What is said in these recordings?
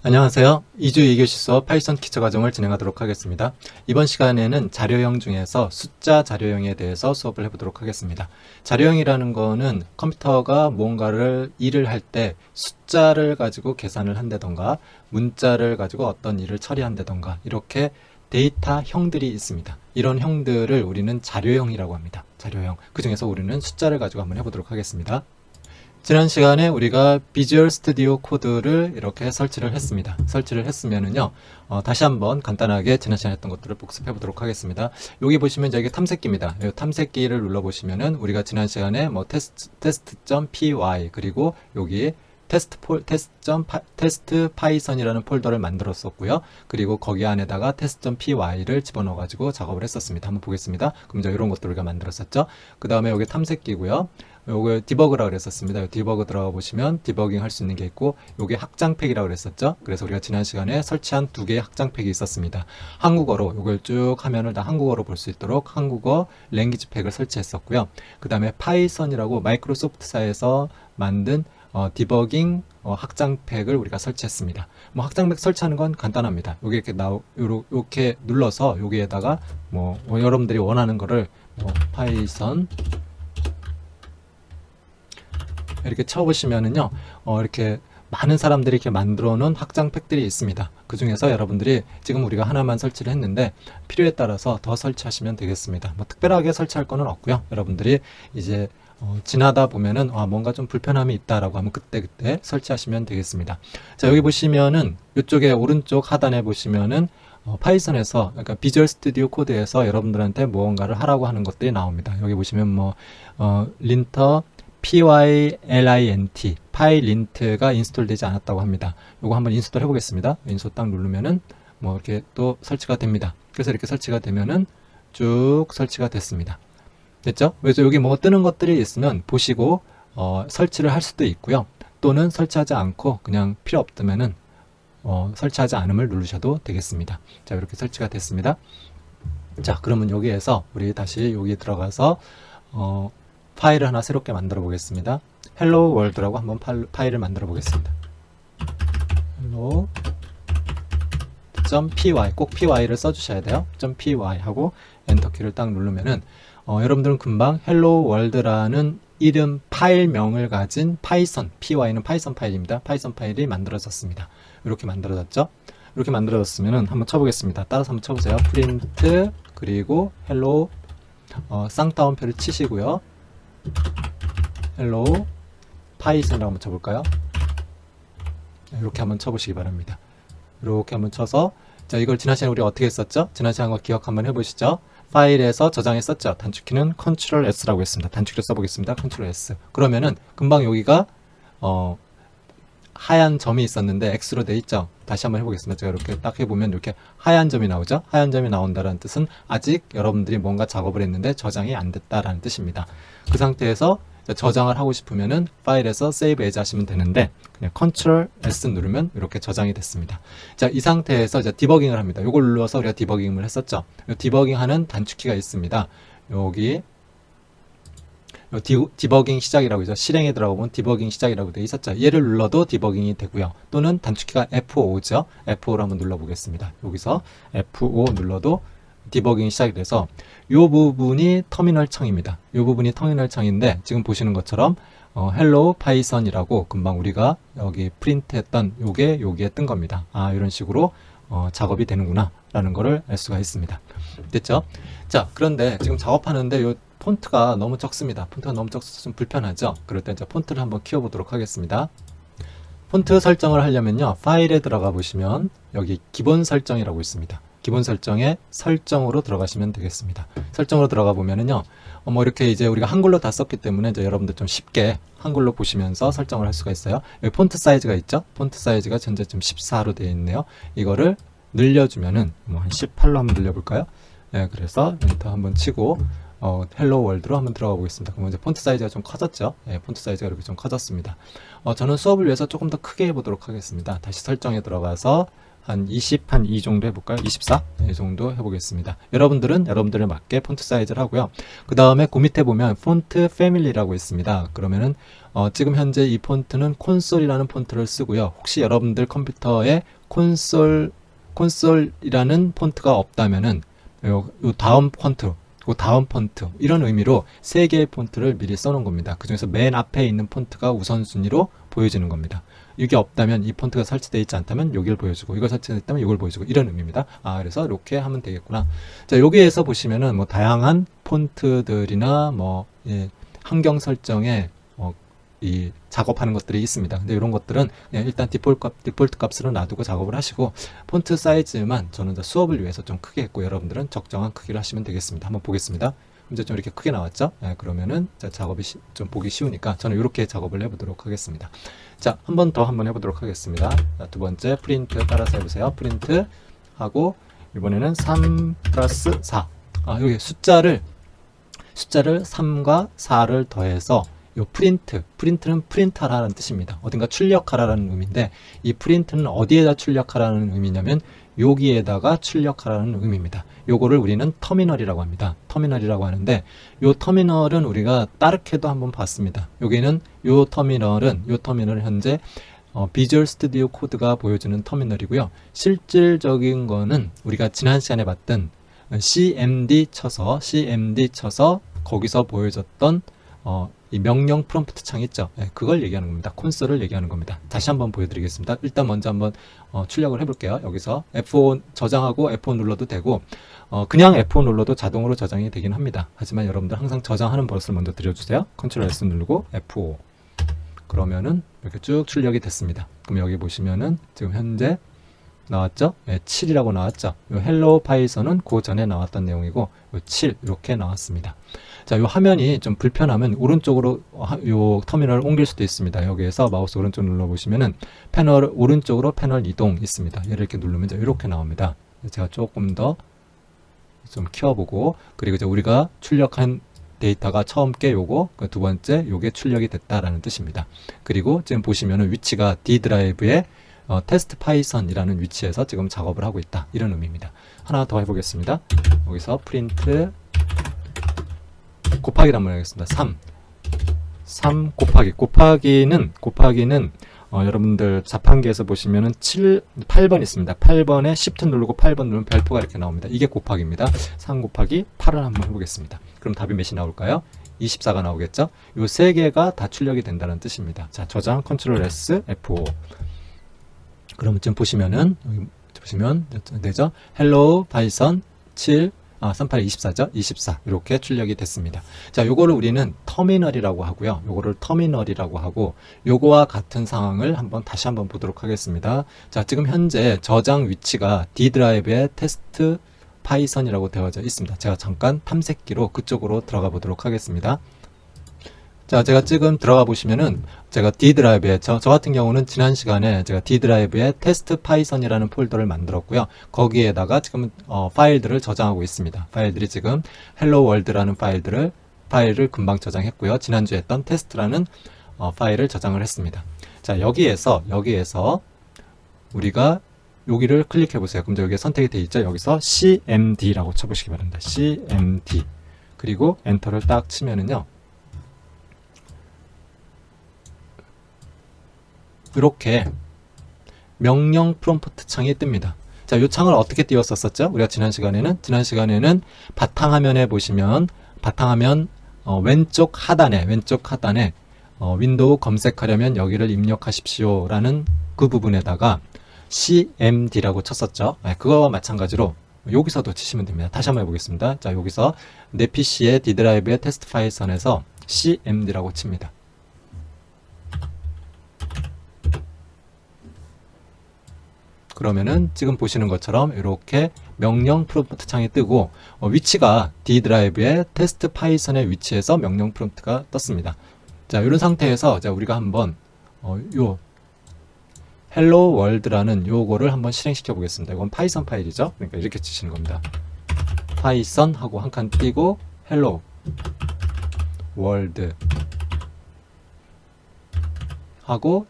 안녕하세요. 2주 2교시 수업 파이썬 기초 과정을 진행하도록 하겠습니다. 이번 시간에는 자료형 중에서 숫자 자료형에 대해서 수업을 해보도록 하겠습니다. 자료형이라는 거는 컴퓨터가 무언가를 일을 할 때 숫자를 가지고 계산을 한다던가 문자를 가지고 어떤 일을 처리한다던가 이렇게 데이터 형들이 있습니다. 이런 형들을 우리는 자료형이라고 합니다. 자료형. 그 중에서 우리는 숫자를 가지고 한번 해보도록 하겠습니다. 지난 시간에 우리가 비주얼 스튜디오 코드를 이렇게 설치를 했습니다. 설치를 했으면은요, 다시 한번 간단하게 지난 시간에 했던 것들을 복습해 보도록 하겠습니다. 여기 보시면 이게 탐색기입니다. 이 탐색기를 눌러보시면은 우리가 지난 시간에 뭐 test.py 그리고 여기 테스트 파이썬이라는 폴더를 만들었었고요. 그리고 거기 안에다가 test.py를 집어넣어 가지고 작업을 했었습니다. 한번 보겠습니다. 그럼 이제 이런 것들을 우리가 만들었었죠. 그 다음에 여기 탐색기고요. 요거 디버그라고 그랬었습니다. 디버그 들어가 보시면 디버깅 할 수 있는 게 있고, 요게 확장팩이라고 그랬었죠. 그래서 우리가 지난 시간에 설치한 두 개의 확장팩이 있었습니다. 한국어로 요걸 쭉 화면을 다 한국어로 볼 수 있도록 한국어 랭귀지 팩을 설치했었고요. 그 다음에 파이썬이라고 마이크로소프트사에서 만든 디버깅 확장팩을 우리가 설치했습니다. 뭐 확장팩 설치하는 건 간단합니다. 요게 이렇게 이렇게 눌러서 여기에다가 뭐 여러분들이 원하는 거를 파이썬 이렇게 쳐보시면은요, 이렇게 많은 사람들이 이렇게 만들어 놓은 확장팩들이 있습니다. 그 중에서 여러분들이 지금 우리가 하나만 설치를 했는데 필요에 따라서 더 설치하시면 되겠습니다. 뭐 특별하게 설치할 거는 없고요. 여러분들이 이제 지나다 보면은 뭔가 좀 불편함이 있다라고 하면 그때 설치하시면 되겠습니다. 자, 여기 보시면은 이쪽에 오른쪽 하단에 보시면은 파이썬에서, 그러니까 비주얼 스튜디오 코드에서 여러분들한테 무언가를 하라고 하는 것들이 나옵니다. 여기 보시면 뭐 linter pylint 파일린트가 인스톨 되지 않았다고 합니다. 요거 한번 인스톨 해보겠습니다. 인스톨 딱 누르면은 뭐 이렇게 또 설치가 됩니다. 그래서 이렇게 설치가 되면은 쭉 설치가 됐습니다. 됐죠? 그래서 여기 뭐 뜨는 것들이 있으면 보시고 설치를 할 수도 있고요. 또는 설치하지 않고 그냥 필요 없다면은 설치하지 않음을 누르셔도 되겠습니다. 자, 이렇게 설치가 됐습니다. 자, 그러면 여기에서 우리 다시 여기 들어가서 파일을 하나 새롭게 만들어 보겠습니다. hello world라고 한번 파일을 만들어 보겠습니다. hello.py 꼭 py를 써주셔야 돼요. .py 하고 엔터키를 딱 누르면은 여러분들은 금방 hello world라는 이름 파일명을 가진 파이썬, py는 파이썬 파일입니다. 파이썬 파일이 만들어졌습니다. 이렇게 만들어졌죠? 이렇게 만들어졌으면은 한번 쳐보겠습니다. 따라서 한번 쳐보세요. print 그리고 hello 쌍따옴표를 치시고요. hello 파이썬이라고 한번 쳐볼까요? 이렇게 한번 쳐보시기 바랍니다. 이렇게 한번 쳐서, 자, 이걸 지난 시간에 우리 어떻게 했었죠? 지난 시간 거 기억 한번 해보시죠. 파일에서 저장했었죠. 단축키는 Ctrl S라고 했습니다. 단축키를 써보겠습니다. Ctrl S. 그러면은 금방 여기가 하얀 점이 있었는데 X로 돼 있죠. 다시 한번 해보겠습니다. 제가 이렇게 딱 해보면 이렇게 하얀 점이 나오죠. 하얀 점이 나온다는 뜻은 아직 여러분들이 뭔가 작업을 했는데 저장이 안 됐다라는 뜻입니다. 그 상태에서 저장을 하고 싶으면은 파일에서 Save As 하시면 되는데 그냥 Ctrl S 누르면 이렇게 저장이 됐습니다. 자, 이 상태에서 이제 디버깅을 합니다. 이걸 눌러서 우리가 디버깅을 했었죠. 디버깅하는 단축키가 있습니다. 여기 디버깅 시작이라고 있죠. 실행에 들어가보면 디버깅 시작이라고 되어 있었죠. 얘를 눌러도 디버깅이 되고요. 또는 단축키가 F5죠. F5를 한번 눌러보겠습니다. 여기서 F5 눌러도 디버깅이 시작이 돼서 이 부분이 터미널 창입니다. 이 부분이 터미널 창인데 지금 보시는 것처럼 hello python이라고 금방 우리가 여기 프린트했던 요게 여기에 뜬 겁니다. 이런 식으로 작업이 되는구나 라는 거를 알 수가 있습니다. 됐죠? 자, 그런데 지금 작업하는데 요 폰트가 너무 적습니다. 폰트가 너무 적어서 좀 불편하죠? 그럴 때 이제 폰트를 한번 키워보도록 하겠습니다. 폰트 설정을 하려면요, 파일에 들어가 보시면 여기 기본 설정이라고 있습니다. 기본 설정에 설정으로 들어가시면 되겠습니다. 설정으로 들어가 보면은요, 뭐 이렇게 이제 우리가 한글로 다 썼기 때문에 이제 여러분들 좀 쉽게 한글로 보시면서 설정을 할 수가 있어요. 여기 폰트 사이즈가 있죠? 폰트 사이즈가 현재 좀 14로 되어 있네요. 이거를 늘려주면은 뭐 한 18로 한번 늘려볼까요? 네, 그래서 엔터 한번 치고 헬로 월드로 한번 들어가 보겠습니다. 그러면 이제 폰트 사이즈가 좀 커졌죠? 네, 폰트 사이즈가 이렇게 좀 커졌습니다. 저는 수업을 위해서 조금 더 크게 해보도록 하겠습니다. 다시 설정에 들어가서 한 20, 한 2 정도 해볼까요? 24? 이 정도 해보겠습니다. 여러분들은 여러분들에 맞게 폰트 사이즈를 하고요. 그 다음에 그 밑에 보면 폰트 패밀리라고 있습니다. 그러면은 지금 현재 이 폰트는 콘솔이라는 폰트를 쓰고요. 혹시 여러분들 컴퓨터에 콘솔이라는 폰트가 없다면은 요 다음 폰트, 그 다음 폰트 이런 의미로 세 개의 폰트를 미리 써놓은 겁니다. 그 중에서 맨 앞에 있는 폰트가 우선순위로 보여지는 겁니다. 이게 없다면 이 폰트가 설치되어 있지 않다면 여기를 보여주고 이걸 설치되어 있다면 이걸 보여주고 이런 의미입니다. 그래서 이렇게 하면 되겠구나. 자, 여기에서 보시면은 뭐 다양한 폰트들이나 뭐 환경 설정에 이 작업하는 것들이 있습니다. 근데 이런 것들은 그냥 일단 디폴트 값으로 놔두고 작업을 하시고 폰트 사이즈만 저는 수업을 위해서 좀 크게 했고 여러분들은 적정한 크기로 하시면 되겠습니다. 한번 보겠습니다. 이제 좀 이렇게 크게 나왔죠? 그러면은 작업이 좀 보기 쉬우니까 저는 이렇게 작업을 해보도록 하겠습니다. 자, 한 번 더 한번 해보도록 하겠습니다. 자, 두 번째 프린트 따라서 해보세요. 프린트 하고 이번에는 3 플러스 4. 여기 숫자를 3과 4를 더해서 요 프린트는 프린트하라는 뜻입니다. 어딘가 출력하라는 의미인데 이 프린트는 어디에다 출력하라는 의미냐면 여기에다가 출력하라는 의미입니다. 요거를 우리는 터미널이라고 합니다. 터미널이라고 하는데 요 터미널은 우리가 따르게도 한번 봤습니다. 여기는 요 터미널은 현재 비주얼 스튜디오 코드가 보여주는 터미널이고요. 실질적인 거는 우리가 지난 시간에 봤던 CMD 쳐서 거기서 보여줬던 이 명령 프롬프트 창 있죠. 그걸 얘기하는 겁니다. 콘솔을 얘기하는 겁니다. 다시 한번 보여드리겠습니다. 일단 먼저 한번 출력을 해볼게요. 여기서 F5 저장하고 F5 눌러도 되고 그냥 F5 눌러도 자동으로 저장이 되긴 합니다. 하지만 여러분들 항상 저장하는 버릇을 먼저 들여주세요. Ctrl S 누르고 F5 그러면은 이렇게 쭉 출력이 됐습니다. 그럼 여기 보시면은 지금 현재 나왔죠? 7이라고 나왔죠? 요 헬로 파이썬은 그 전에 나왔던 내용이고 요 7 이렇게 나왔습니다. 자, 요 화면이 좀 불편하면 오른쪽으로 요 터미널을 옮길 수도 있습니다. 여기에서 마우스 오른쪽 눌러보시면은 오른쪽으로 패널 이동 있습니다. 얘를 이렇게 누르면 이제 이렇게 나옵니다. 제가 조금 더 좀 키워보고 그리고 이제 우리가 출력한 데이터가 처음 게 요거, 두 번째 요게 출력이 됐다라는 뜻입니다. 그리고 지금 보시면은 위치가 D 드라이브에 테스트 파이썬이라는 위치에서 지금 작업을 하고 있다. 이런 의미입니다. 하나 더 해보겠습니다. 여기서 프린트 곱하기를 한번 하겠습니다. 3 곱하기는 여러분들 자판기에서 보시면은 8번 있습니다. 8번에 Shift 누르고 8번 누르면 별표가 이렇게 나옵니다. 이게 곱하기입니다. 3 곱하기 8을 한번 해보겠습니다. 그럼 답이 몇이 나올까요? 24가 나오겠죠? 요 세 개가 다 출력이 된다는 뜻입니다. 자, 저장 Ctrl S F5. 그러면 지금 보시면 되죠? 헬로 파이썬 38에 24죠? 24 이렇게 출력이 됐습니다. 자, 요거를 우리는 터미널이라고 하고요. 요거와 같은 상황을 다시 한번 보도록 하겠습니다. 자, 지금 현재 저장 위치가 D 드라이브의 테스트 파이썬이라고 되어져 있습니다. 제가 잠깐 탐색기로 그쪽으로 들어가 보도록 하겠습니다. 자, 제가 지금 들어가 보시면은 제가 D 드라이브에 저 같은 경우는 지난 시간에 제가 D 드라이브에 테스트 파이썬이라는 폴더를 만들었고요. 거기에다가 지금 파일들을 저장하고 있습니다. 파일들이 지금 헬로 월드라는 파일을 금방 저장했고요. 지난주에 했던 테스트라는 파일을 저장을 했습니다. 자, 여기에서 우리가 여기를 클릭해 보세요. 그럼 여기에 선택이 되어 있죠. 여기서 CMD라고 쳐보시기 바랍니다. CMD 그리고 엔터를 딱 치면은요. 이렇게 명령 프롬프트 창이 뜹니다. 자, 이 창을 어떻게 띄웠었죠? 우리가 지난 시간에는 바탕화면에 보시면 바탕화면 왼쪽 하단에 윈도우 검색하려면 여기를 입력하십시오라는 그 부분에다가 CMD라고 쳤었죠. 그거와 마찬가지로 여기서도 치시면 됩니다. 다시 한번 해보겠습니다. 자, 여기서 내 PC의 D 드라이브의 테스트 파이썬에서 CMD라고 칩니다. 그러면은 지금 보시는 것처럼 이렇게 명령 프롬프트 창이 뜨고 위치가 D 드라이브의 테스트 파이썬의 위치에서 명령 프롬프트가 떴습니다. 자, 이런 상태에서 우리가 한번 요 헬로 월드라는 요거를 한번 실행시켜 보겠습니다. 이건 파이썬 파일이죠. 그러니까 이렇게 치시는 겁니다. 파이썬 하고 한 칸 띄고 헬로 월드 하고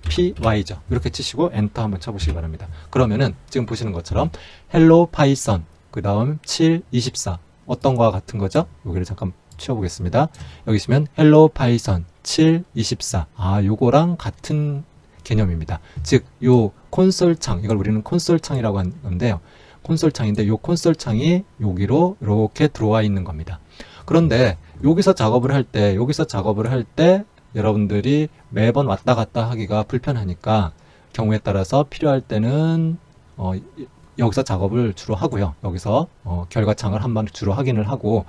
py죠. 이렇게 치시고 엔터 한번 쳐보시기 바랍니다. 그러면은 지금 보시는 것처럼 hello python 그 다음 7, 24 어떤 거와 같은 거죠? 여기를 잠깐 치워보겠습니다. 여기 있으면 hello python 7, 24 요거랑 같은 개념입니다. 즉 요 콘솔 창, 이걸 우리는 콘솔 창이라고 하는데요. 콘솔 창인데 요 콘솔 창이 여기로 이렇게 들어와 있는 겁니다. 그런데 여기서 작업을 할 때 여러분들이 매번 왔다 갔다 하기가 불편하니까 경우에 따라서 필요할 때는 여기서 작업을 주로 하고요. 여기서 결과창을 한번 주로 확인을 하고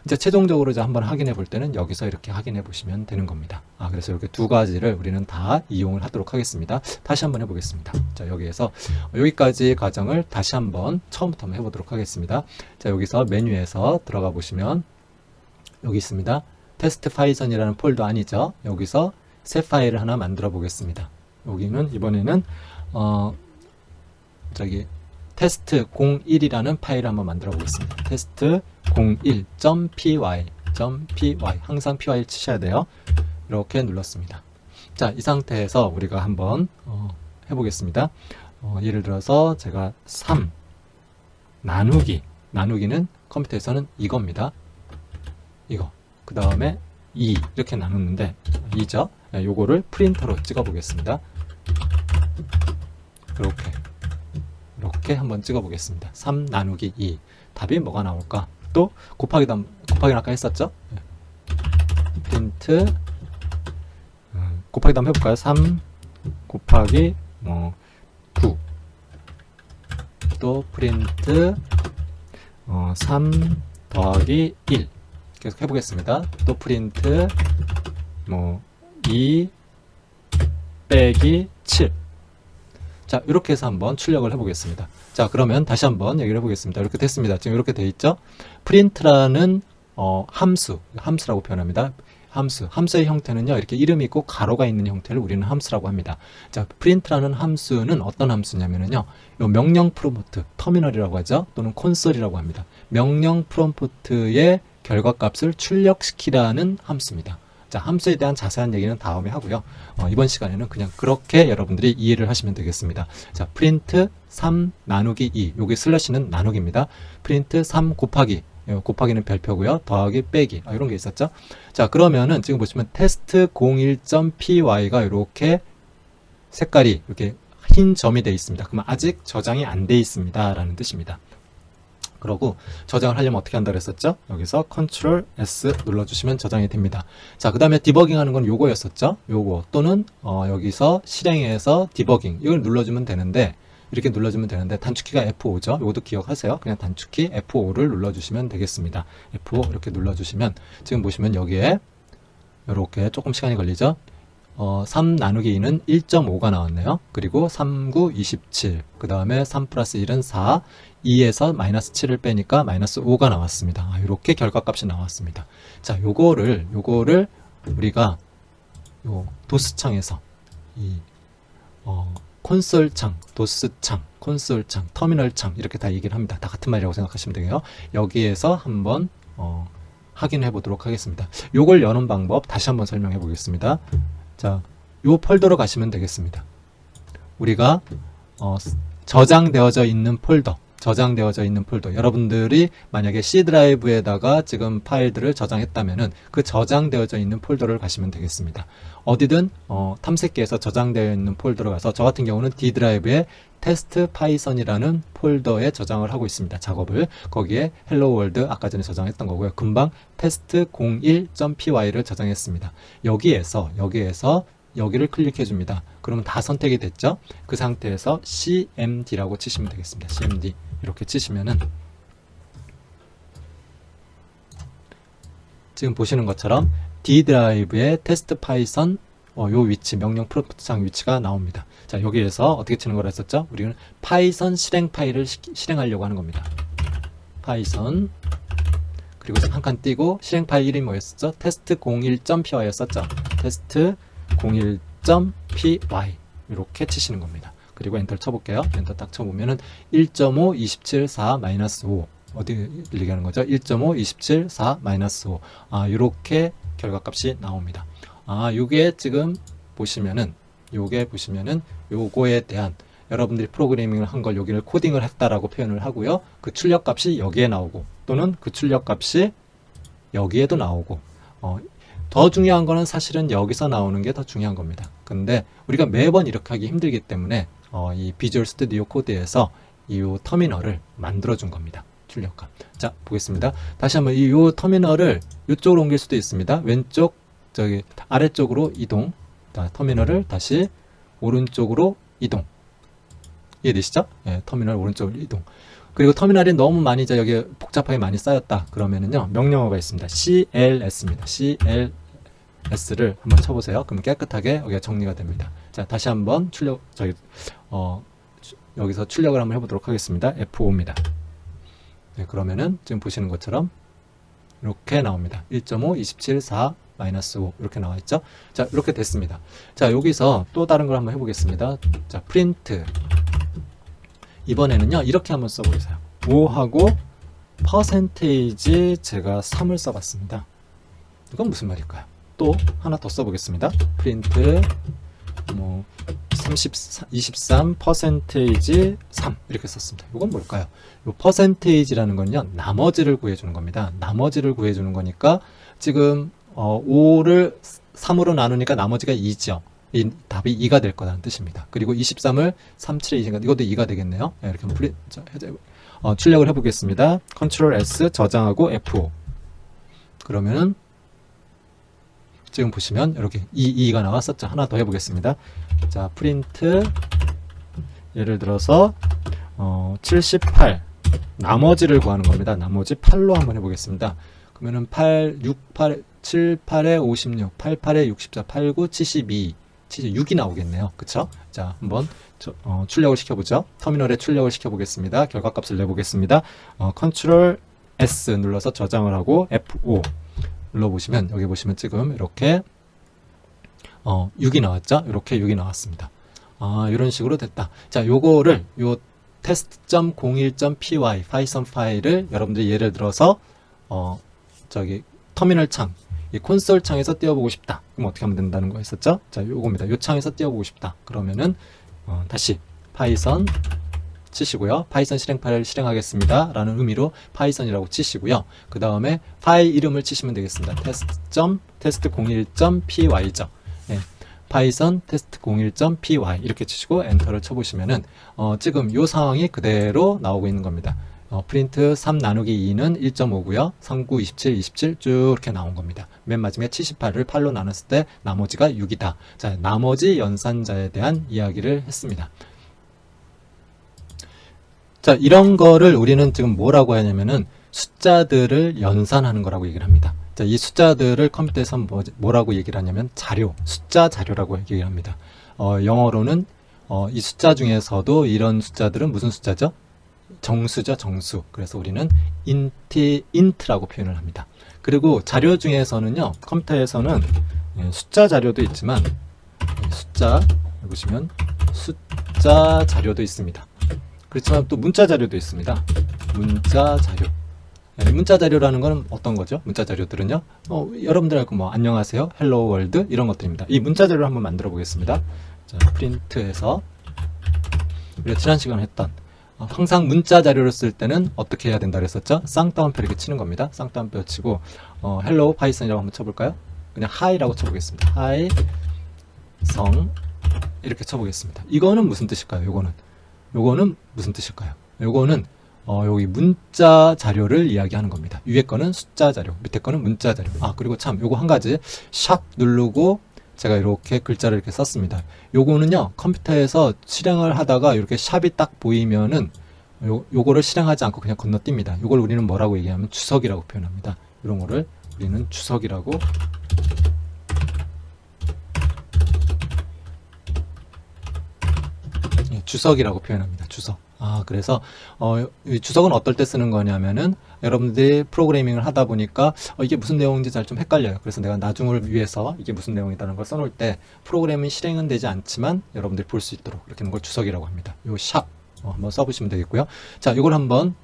이제 최종적으로 이제 한번 확인해 볼 때는 여기서 이렇게 확인해 보시면 되는 겁니다. 그래서 이렇게 두 가지를 우리는 다 이용을 하도록 하겠습니다. 다시 한번 해보겠습니다. 자, 여기에서 여기까지 과정을 다시 한번 처음부터 한번 해보도록 하겠습니다. 자, 여기서 메뉴에서 들어가 보시면 여기 있습니다. 테스트 파이썬이라는 폴더 아니죠? 여기서 새 파일을 하나 만들어 보겠습니다. 여기는 이번에는 테스트 01이라는 파일을 한번 만들어 보겠습니다. 테스트 01.py 항상 py를 치셔야 돼요. 이렇게 눌렀습니다. 자, 이 상태에서 우리가 한번 해보겠습니다. 예를 들어서 제가 3 나누기는 컴퓨터에서는 이겁니다. 이거 그 다음에 2 이렇게 나눴는데 2죠. 요거를 프린터로 찍어 보겠습니다. 이렇게 한번 찍어 보겠습니다. 3 나누기 2 답이 뭐가 나올까? 또 곱하기는 아까 했었죠? 프린트 곱하기도 한번 해볼까요? 3 곱하기 9 또 프린트 3 더하기 1 계속 해보겠습니다. 또 프린트 2 빼기 7 자, 이렇게 해서 한번 출력을 해보겠습니다. 자, 그러면 다시 한번 얘기를 해보겠습니다. 이렇게 됐습니다. 지금 이렇게 돼 있죠? 프린트라는 함수라고 표현합니다. 함수의 형태는요, 이렇게 이름이 있고 가로가 있는 형태를 우리는 함수라고 합니다. 자, 프린트라는 함수는 어떤 함수냐면요, 요 명령 프롬프트, 터미널이라고 하죠, 또는 콘솔이라고 합니다. 명령 프롬프트의 결과값을 출력시키라는 함수입니다. 자, 함수에 대한 자세한 얘기는 다음에 하고요. 이번 시간에는 그냥 그렇게 여러분들이 이해를 하시면 되겠습니다. 자, 프린트 3 나누기 2, 여기 슬래시는 나누기입니다. 프린트 3 곱하기는 별표고요. 더하기 빼기 이런 게 있었죠. 자, 그러면은 지금 보시면 테스트 01.py가 이렇게 색깔이 이렇게 흰 점이 되어 있습니다. 그러면 아직 저장이 안 되어 있습니다 라는 뜻입니다. 그러고 저장을 하려면 어떻게 한다 그랬었죠? 여기서 Ctrl S 눌러주시면 저장이 됩니다. 자, 그 다음에 디버깅 하는 건 요거였었죠? 요거 또는 여기서 실행해서 디버깅 이걸 눌러주면 되는데, 이렇게 눌러주면 되는데 단축키가 F5죠. 요것도 기억하세요. 그냥 단축키 F5를 눌러주시면 되겠습니다. F5 이렇게 눌러주시면 지금 보시면 여기에 이렇게 조금 시간이 걸리죠. 3 나누기 2는 1.5가 나왔네요. 그리고 3, 9, 27. 그 다음에 3 플러스 1은 4. 2에서 마이너스 7을 빼니까 마이너스 5가 나왔습니다. 이렇게 결과값이 나왔습니다. 자, 요거를 우리가 요 도스창에서 이 콘솔 창, 도스 창, 콘솔 창, 터미널 창 이렇게 다 얘기를 합니다. 다 같은 말이라고 생각하시면 되고요. 여기에서 한번 확인해 보도록 하겠습니다. 요걸 여는 방법 다시 한번 설명해 보겠습니다. 자, 요 폴더로 가시면 되겠습니다. 우리가 저장되어져 있는 폴더, 여러분들이 만약에 C 드라이브에다가 지금 파일들을 저장했다면은 그 저장되어져 있는 폴더를 가시면 되겠습니다. 어디든 탐색기에서 저장되어 있는 폴더로 가서, 저 같은 경우는 D 드라이브에 테스트 파이썬이라는 폴더에 저장을 하고 있습니다. 작업을 거기에 헬로 월드 아까 전에 저장했던 거고요. 금방 테스트 01.py를 저장했습니다. 여기에서 여기를 클릭해 줍니다. 그러면 다 선택이 됐죠? 그 상태에서 cmd라고 치시면 되겠습니다. cmd 이렇게 치시면은 지금 보시는 것처럼 D 드라이브의 테스트 파이썬 요 위치, 명령 프롬프트창 위치가 나옵니다. 자, 여기에서 어떻게 치는 거라 했었죠? 우리는 파이썬 실행 파일을 실행하려고 하는 겁니다. 파이썬 그리고 한 칸 띄고 실행 파일 이름이 뭐였었죠? 테스트 01.py였었죠. 테스트 01.py 이렇게 치시는 겁니다. 그리고 엔터를 쳐볼게요. 엔터 딱 쳐보면은 1.5, 27, 4, 마이너스 5 어디 얘기하는 거죠? 1.5, 27, 4, 마이너스 5 이렇게 결과값이 나옵니다. 요게 지금 보시면은 요게 보시면은 요거에 대한 여러분들이 프로그래밍을 한 걸 여기를 코딩을 했다라고 표현을 하고요. 그 출력값이 여기에 나오고 또는 그 출력값이 여기에도 나오고 더 중요한 거는 사실은 여기서 나오는 게 더 중요한 겁니다. 근데 우리가 매번 이렇게 하기 힘들기 때문에 이 비주얼 스튜디오 코드에서 이 터미널을 만들어 준 겁니다. 출력값. 자, 보겠습니다. 다시 한번 이 터미널을 이쪽으로 옮길 수도 있습니다. 왼쪽 저기 아래쪽으로 이동. 자, 터미널을 다시 오른쪽으로 이동. 이해되시죠? 예, 터미널 오른쪽으로 이동. 그리고 터미널이 너무 많이 여기 복잡하게 많이 쌓였다. 그러면은요, 명령어가 있습니다. CLS입니다. CLS를 한번 쳐보세요. 그럼 깨끗하게 여기가 정리가 됩니다. 자, 다시 한번 여기서 출력을 한번 해보도록 하겠습니다. F5입니다. 네, 그러면은 지금 보시는 것처럼 이렇게 나옵니다. 1.5, 27, 4, -5 이렇게 나와 있죠. 자, 이렇게 됐습니다. 자, 여기서 또 다른 걸 한번 해보겠습니다. 자, 프린트. 이번에는요, 이렇게 한번 써보세요. 5하고 퍼센테이지 제가 3을 써봤습니다. 이건 무슨 말일까요? 또 하나 더 써보겠습니다. 프린트 23 퍼센테이지 3 이렇게 썼습니다. 이건 뭘까요? 이 퍼센테이지라는 건요, 나머지를 구해주는 겁니다. 나머지를 구해주는 거니까 지금 5를 3으로 나누니까 나머지가 2죠. 이 답이 2가 될 거라는 뜻입니다. 그리고 23을 3, 7에 2니까 이것도 2가 되겠네요. 네, 이렇게 출력을 해보겠습니다. Ctrl S 저장하고 F5. 그러면은 지금 보시면 이렇게 2가 나왔었죠. 하나 더 해보겠습니다. 자, 프린트 예를 들어서 78 나머지를 구하는 겁니다. 나머지 8로 한번 해보겠습니다. 그러면은 8, 6, 8, 7, 8에 56, 8, 8에 64, 8, 9, 72 6이 나오겠네요. 그쵸? 자, 한번 출력을 시켜보죠. 터미널에 출력을 시켜보겠습니다. 결과값을 내보겠습니다. Ctrl S 눌러서 저장을 하고 F5 눌러보시면 여기 보시면 지금 이렇게 6이 나왔죠? 이렇게 6이 나왔습니다. 이런 식으로 됐다. 자, 요거를 요 test.01.py 파이썬 파일을 여러분들이 예를 들어서 터미널 창 이 콘솔 창에서 띄워보고 싶다. 그럼 어떻게 하면 된다는 거 있었죠? 자, 요겁니다. 요 창에서 띄워보고 싶다. 그러면은 다시 파이썬 치시고요. 파이썬 실행 파일을 실행하겠습니다. 라는 의미로 파이썬이라고 치시고요. 그 다음에 파일 이름을 치시면 되겠습니다. test.01.py죠. 네. 파이썬 test01.py 이렇게 치시고 엔터를 쳐보시면은 지금 요 상황이 그대로 나오고 있는 겁니다. 프린트 3 나누기 2는 1.5고요. 39, 27, 27 쭉 이렇게 나온 겁니다. 맨 마지막에 78을 8로 나눴을 때 나머지가 6이다. 자, 나머지 연산자에 대한 이야기를 했습니다. 자, 이런 거를 우리는 지금 뭐라고 하냐면은 숫자들을 연산하는 거라고 얘기를 합니다. 자, 이 숫자들을 컴퓨터에서 뭐라고 얘기를 하냐면 숫자 자료라고 얘기를 합니다. 영어로는 이 숫자 중에서도 이런 숫자들은 무슨 숫자죠? 정수죠, 정수. 그래서 우리는 int라고 표현을 합니다. 그리고 자료 중에서는요, 컴퓨터에서는 숫자 자료도 있지만 보시면 숫자 자료도 있습니다. 그렇지만 또 문자 자료도 있습니다. 문자 자료. 문자 자료라는 건 어떤 거죠? 문자 자료들은요, 여러분들 알고 안녕하세요, 헬로 월드 이런 것들입니다. 이 문자 자료를 한번 만들어 보겠습니다. 자, 프린트해서 우리가 지난 시간에 했던 항상 문자 자료를 쓸 때는 어떻게 해야 된다 그랬었죠? 쌍따옴표 이렇게 치는 겁니다. 쌍따옴표 치고 헬로 파이썬이라고 한번 쳐볼까요? 그냥 하이라고 쳐보겠습니다. 하이 성 이렇게 쳐보겠습니다. 이거는 무슨 뜻일까요? 요거는 무슨 뜻일까요? 요거는 여기 문자 자료를 이야기하는 겁니다. 위에 거는 숫자 자료, 밑에 거는 문자 자료. 그리고 참 요거 한 가지 샵 누르고 제가 이렇게 글자를 이렇게 썼습니다. 요거는요, 컴퓨터에서 실행을 하다가 이렇게 샵이 딱 보이면은 요거를 실행하지 않고 그냥 건너뜁니다. 요걸 우리는 뭐라고 얘기하면 주석이라고 표현합니다. 이런 거를 우리는 주석이라고 주석이라고 표현합니다. 주석. 그래서 이 주석은 어떨 때 쓰는 거냐면은 여러분들이 프로그래밍을 하다 보니까 이게 무슨 내용인지 잘 좀 헷갈려요. 그래서 내가 나중을 위해서 이게 무슨 내용이라는 걸 써놓을 때 프로그램은 실행은 되지 않지만 여러분들이 볼 수 있도록 이렇게 하는 걸 주석이라고 합니다. 요 샵 한번 써보시면 되겠고요. 자, 이걸 한번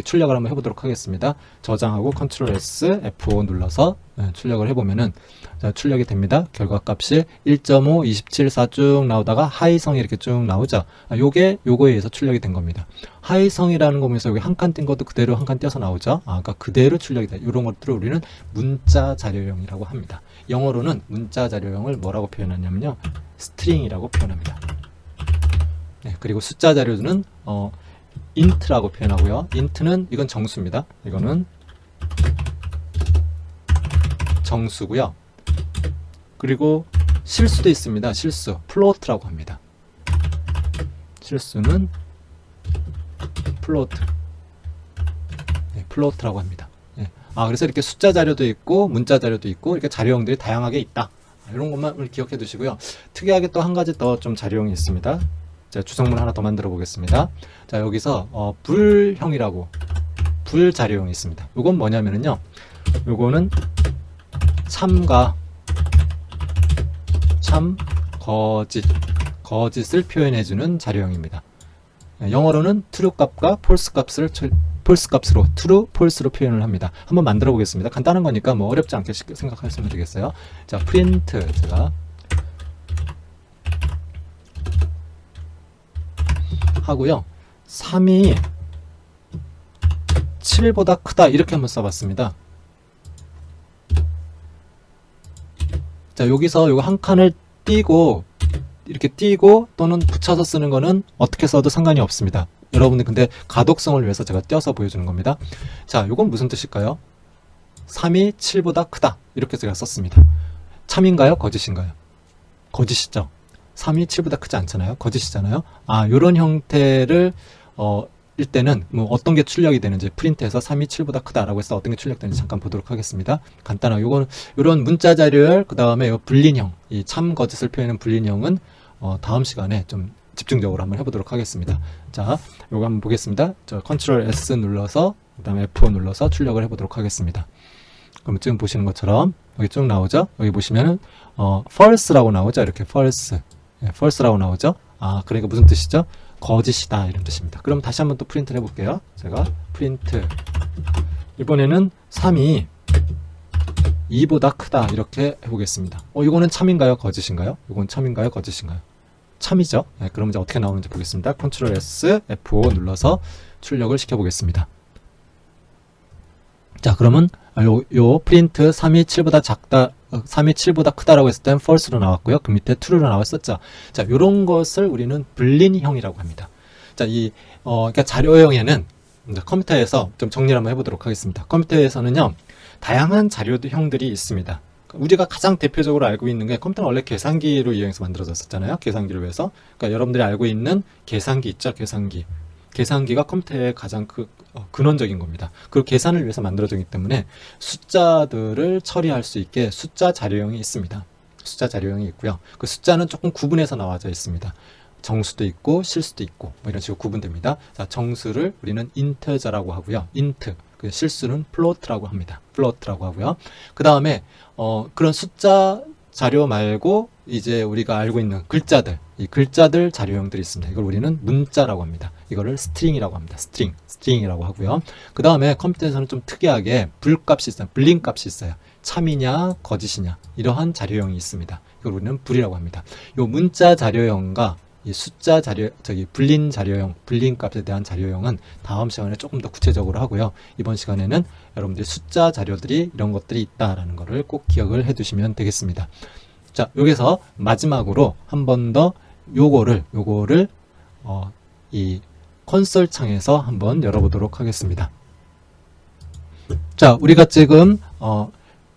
출력을 한번 해보도록 하겠습니다. 저장하고 컨트롤 S, F5 눌러서 출력을 해보면은 자, 출력이 됩니다. 결과값이 1.5, 27, 4 쭉 나오다가 하이성이 이렇게 쭉 나오죠. 요거에 의해서 출력이 된 겁니다. 하이성이라는 거 보면서 여기 한 칸 띈 것도 그대로 한 칸 띄어서 나오죠. 그러니까 그대로 출력이 돼. 이런 것들을 우리는 문자 자료형이라고 합니다. 영어로는 문자 자료형을 뭐라고 표현하냐면요, 스트링이라고 표현합니다. 네, 그리고 숫자 자료는 int라고 표현하고요. int는 이건 정수입니다. 이거는 정수고요. 그리고 실수도 있습니다. 실수, 플로트라고 합니다. 실수는 플로트, 네, 플로트라고 합니다. 네. 그래서 이렇게 숫자 자료도 있고 문자 자료도 있고 이렇게 자료형들이 다양하게 있다. 이런 것만 기억해 두시고요. 특이하게 또 한 가지 더 좀 자료형이 있습니다. 자, 주성문 하나 더 만들어 보겠습니다. 자, 여기서 불형이라고 불 자료형이 있습니다. 이건 뭐냐면요, 요거는 참과 참, 거짓을 표현해주는 자료형입니다. 영어로는 true 값과 false 값으로 true, false로 표현을 합니다. 한번 만들어 보겠습니다. 간단한 거니까 뭐 어렵지 않게 생각하시면 되겠어요. 자, print 제가 하고요. 3이 7보다 크다 이렇게 한번 써봤습니다. 자, 여기서 요거 한 칸을 띄고 이렇게 띄고 또는 붙여서 쓰는 거는 어떻게 써도 상관이 없습니다. 여러분들 근데 가독성을 위해서 제가 띄어서 보여주는 겁니다. 자, 요건 무슨 뜻일까요? 3이 7보다 크다 이렇게 제가 썼습니다. 참인가요? 거짓인가요? 거짓이죠. 3이 7보다 크지 않잖아요. 거짓이잖아요. 요런 형태를 일 때는 뭐 어떤 게 출력이 되는지 프린트해서 3이 7보다 크다라고 해서 어떤 게 출력되는지 잠깐 보도록 하겠습니다. 간단하게 요런 문자 자료열, 그 다음에 요 불린형, 이 참 거짓을 표현하는 불린형은 다음 시간에 좀 집중적으로 한번 해보도록 하겠습니다. 자, 요거 한번 보겠습니다. 저 컨트롤 S 눌러서 그 다음에 F5 눌러서 출력을 해보도록 하겠습니다. 그럼 지금 보시는 것처럼 여기 쭉 나오죠. 여기 보시면은 false라고 나오죠. 이렇게 false, false라고 나오죠. 그러니까 무슨 뜻이죠? 거짓이다 이런 뜻입니다. 그럼 다시 한번 또 프린트를 해볼게요. 제가 프린트, 이번에는 3이 2보다 크다 이렇게 해보겠습니다. 이거는 참인가요? 거짓인가요? 이건 참인가요? 거짓인가요? 참이죠. 네, 그럼 이제 어떻게 나오는지 보겠습니다. 컨트롤 S, F5 눌러서 출력을 시켜보겠습니다. 자, 그러면 요 프린트 3이 7보다 작다, 3이 7보다 크다라고 했을 땐 false로 나왔고요. 그 밑에 true로 나왔었죠. 자, 요런 것을 우리는 불린형이라고 합니다. 자, 그러니까 자료형에는 컴퓨터에서 좀 정리를 한번 해보도록 하겠습니다. 컴퓨터에서는요, 다양한 자료형들이 있습니다. 우리가 가장 대표적으로 알고 있는 게, 컴퓨터는 원래 계산기로 이용해서 만들어졌었잖아요. 계산기를 위해서. 그러니까 여러분들이 알고 있는 계산기 있죠. 계산기. 계산기가 컴퓨터의 가장 근원적인 겁니다. 그리고 계산을 위해서 만들어졌기 때문에 숫자들을 처리할 수 있게 숫자 자료형이 있습니다. 숫자 자료형이 있고요. 그 숫자는 조금 구분해서 나와져 있습니다. 정수도 있고 실수도 있고 뭐 이런 식으로 구분됩니다. 자, 정수를 우리는 인터저라고 하고요. int, 그 실수는 플로트라고 합니다. 플로트라고 하고요. 그 다음에 그런 숫자 자료 말고 이제 우리가 알고 있는 글자들, 이 글자들 자료형들이 있습니다. 이걸 우리는 문자라고 합니다. 이거를 스트링이라고 합니다. 스트링이라고 하고요. 그 다음에 컴퓨터에서는 좀 특이하게 불값이 있어요. 불린 값이 있어요. 참이냐 거짓이냐 이러한 자료형이 있습니다. 이걸 우리는 불이라고 합니다. 요 문자 자료형과 이 숫자 자료, 불린 자료형, 불린 값에 대한 자료형은 다음 시간에 조금 더 구체적으로 하고요. 이번 시간에는 여러분들이 숫자 자료들이 이런 것들이 있다라는 것을 꼭 기억을 해 두시면 되겠습니다. 자, 여기서 마지막으로 한 번 더 요거를 이 콘솔 창에서 한번 열어보도록 하겠습니다. 자, 우리가 지금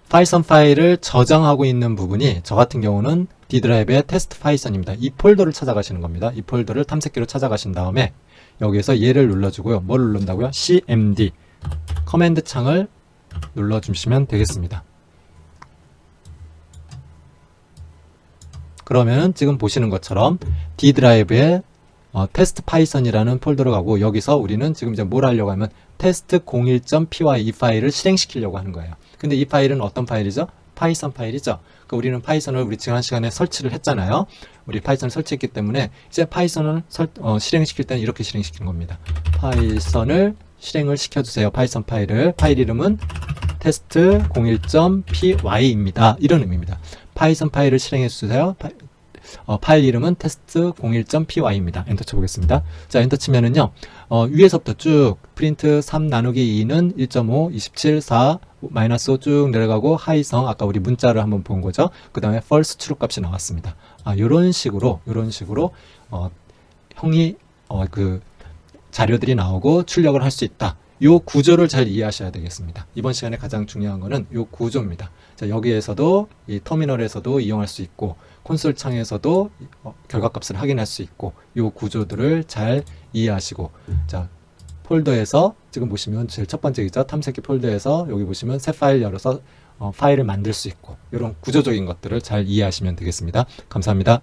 파이썬 파일을 저장하고 있는 부분이 저 같은 경우는 D 드라이브의 테스트 파이썬입니다. 이 폴더를 찾아가시는 겁니다. 이 폴더를 탐색기로 찾아가신 다음에 여기에서 얘를 눌러주고요. 뭘 누른다고요? CMD 커맨드 창을 눌러주시면 되겠습니다. 그러면은 지금 보시는 것처럼 D 드라이브에 테스트 파이썬이라는 폴더로 가고, 여기서 우리는 지금 이제 뭘 하려고 하면 test01.py 이 파일을 실행시키려고 하는 거예요. 근데 이 파일은 어떤 파일이죠? 파이썬 파일이죠. 그러니까 우리는 파이썬을 우리 지난 시간에 설치를 했잖아요. 우리 파이썬을 설치했기 때문에 이제 파이썬을 실행시킬 때는 이렇게 실행시키는 겁니다. 파이썬을 실행을 시켜주세요. 파이썬 파일 이름은 test01.py입니다. 이런 의미입니다. 파이썬 파일을 실행해 주세요. 파일 이름은 test01.py입니다. 엔터 쳐보겠습니다. 자, 엔터 치면은요, 위에서부터 쭉 프린트 3 나누기 2는 1.5, 27, 4, 마이너스 5 쭉 내려가고 하이성, 아까 우리 문자를 한번 본 거죠. 그 다음에 false true 값이 나왔습니다. 요런 식으로, 형이, 그 자료들이 나오고 출력을 할 수 있다. 요 구조를 잘 이해하셔야 되겠습니다. 이번 시간에 가장 중요한 거는 요 구조입니다. 자, 여기에서도 이 터미널에서도 이용할 수 있고 콘솔 창에서도 결과값을 확인할 수 있고 요 구조들을 잘 이해하시고, 자, 폴더에서 지금 보시면 제일 첫 번째이죠. 탐색기 폴더에서 여기 보시면 새 파일 열어서 파일을 만들 수 있고 이런 구조적인 것들을 잘 이해하시면 되겠습니다. 감사합니다.